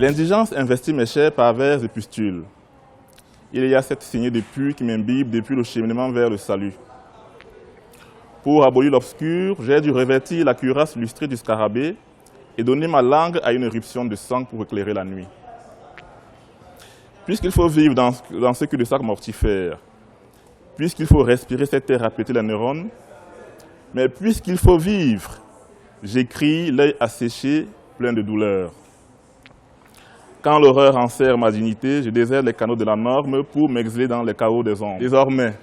L'indigence investit mes chairs par vers et pustules. Il y a cette saignée de puits qui m'imbibe depuis le cheminement vers le salut. Pour abolir l'obscur, j'ai dû revêtir la cuirasse lustrée du scarabée et donner ma langue à une éruption de sang pour éclairer la nuit. Puisqu'il faut vivre dans ce cul-de-sac mortifère, puisqu'il faut respirer cette terre à péter les neurones, mais puisqu'il faut vivre, j'écris l'œil asséché, plein de douleur. Quand l'horreur enserre ma dignité, je déserte les canaux de la norme pour m'exiler dans les chaos des ombres. Désormais,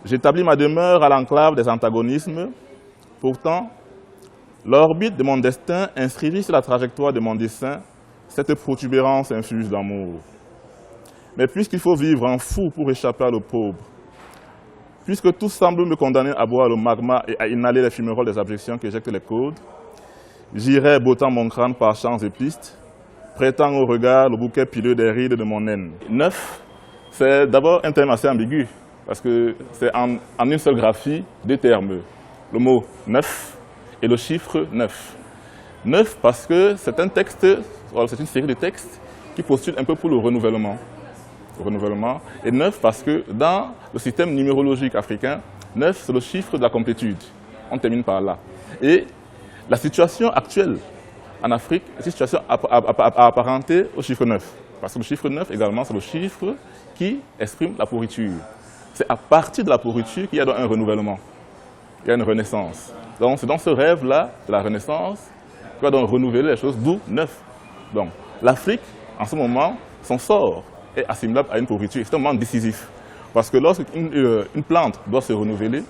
j'établis ma demeure à l'enclave des antagonismes. Pourtant, l'orbite de mon destin inscrivit sur la trajectoire de mon dessein cette protubérance infuse d'amour. Mais puisqu'il faut vivre en fou pour échapper à l'opprobre, puisque tout semble me condamner à boire le magma et à inhaler les fumerolles des abjections qu'éjectent les codes, j'irai bottant mon crâne par champs et pistes, prêtant au regard le bouquet pileux des rides de mon haine. 9, c'est d'abord un terme assez ambigu, parce que c'est en une seule graphie, deux termes. Le mot 9 et le chiffre 9. 9 parce que c'est un texte, c'est une série de textes qui postulent un peu pour le renouvellement. Et 9 parce que dans le système numérologique africain, 9 c'est le chiffre de la complétude. On termine par là. Et la situation actuelle en Afrique est une situation apparentée au chiffre 9. Parce que le chiffre 9 également c'est le chiffre qui exprime la pourriture. C'est à partir de la pourriture qu'il y a un renouvellement, il y a une renaissance. Donc c'est dans ce rêve-là de la renaissance qu'on va donc renouveler les choses, d'où 9. Donc l'Afrique, en ce moment, son sort est assimilable à une pourriture. C'est un moment décisif. Parce que lorsqu'une plante doit se renouveler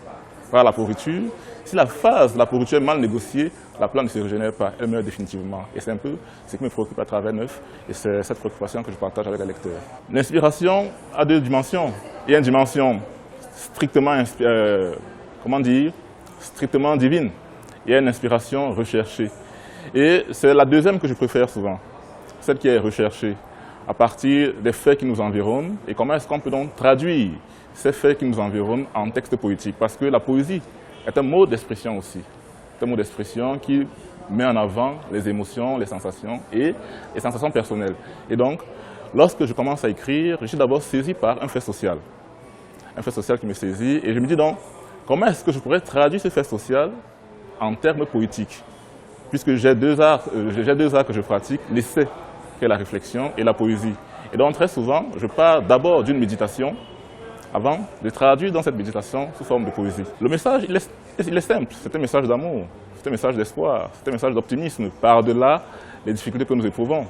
par la pourriture, si la phase de la pourriture est mal négociée, la plante ne se régénère pas, elle meurt définitivement. Et c'est un peu ce qui me préoccupe à travers 9, et c'est cette préoccupation que je partage avec les lecteurs. L'inspiration a deux dimensions. Il y a une dimension strictement, strictement divine. Il y a une inspiration recherchée. Et c'est la deuxième que je préfère souvent, celle qui est recherchée à partir des faits qui nous environnent. Et comment est-ce qu'on peut donc traduire ces faits qui nous environnent en texte poétique? Parce que la poésie est un mode d'expression aussi. C'est un mode d'expression qui met en avant les émotions, les sensations et les sensations personnelles. Et donc, lorsque je commence à écrire, je suis d'abord saisi par un fait social. Un fait social qui me saisit. Et je me dis donc, comment est-ce que je pourrais traduire ce fait social en termes poétiques? Puisque j'ai deux arts que je pratique, l'essai, qui est la réflexion, et la poésie. Et donc très souvent, je pars d'abord d'une méditation avant de traduire dans cette méditation sous forme de poésie. Le message, il est simple, c'est un message d'amour, c'est un message d'espoir, c'est un message d'optimisme, par-delà les difficultés que nous éprouvons.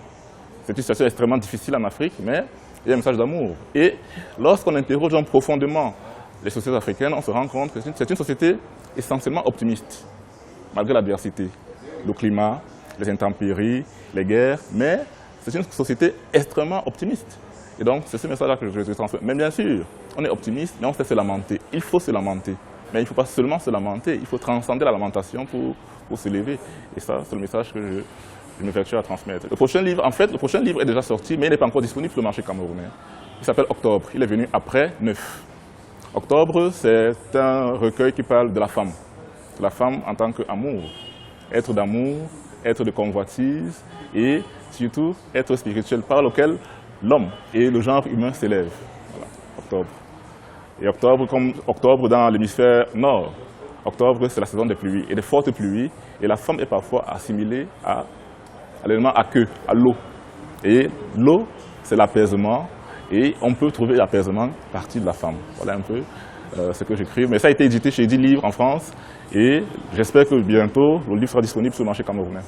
C'est une situation extrêmement difficile en Afrique, mais il y a un message d'amour. Et lorsqu'on interroge profondément les sociétés africaines, on se rend compte que c'est une société essentiellement optimiste, malgré l'adversité, le climat, les intempéries, les guerres, mais c'est une société extrêmement optimiste. Et donc, c'est ce message-là que je transmets. Mais bien sûr, on est optimiste, mais on sait se lamenter. Il faut se lamenter. Mais il ne faut pas seulement se lamenter, il faut transcender la lamentation pour se lever. Et ça, c'est le message que je me vertue à transmettre. Le prochain livre, en fait, le prochain livre est déjà sorti, mais il n'est pas encore disponible sur le marché camerounais. Il s'appelle Octobre. Il est venu après 9. Octobre, c'est un recueil qui parle de la femme. De la femme en tant qu'amour. Être d'amour, être de convoitise et surtout être spirituel par lequel l'homme et le genre humain s'élèvent. Voilà, Octobre. Et Octobre, comme Octobre dans l'hémisphère nord, Octobre c'est la saison des pluies et des fortes pluies et la femme est parfois assimilée à l'élément aqueux, à l'eau. Et l'eau c'est l'apaisement et on peut trouver l'apaisement à partir de la femme. Voilà un peu ce que j'écris. Mais ça a été édité chez 10 livres en France et j'espère que bientôt le livre sera disponible sur le marché camerounais.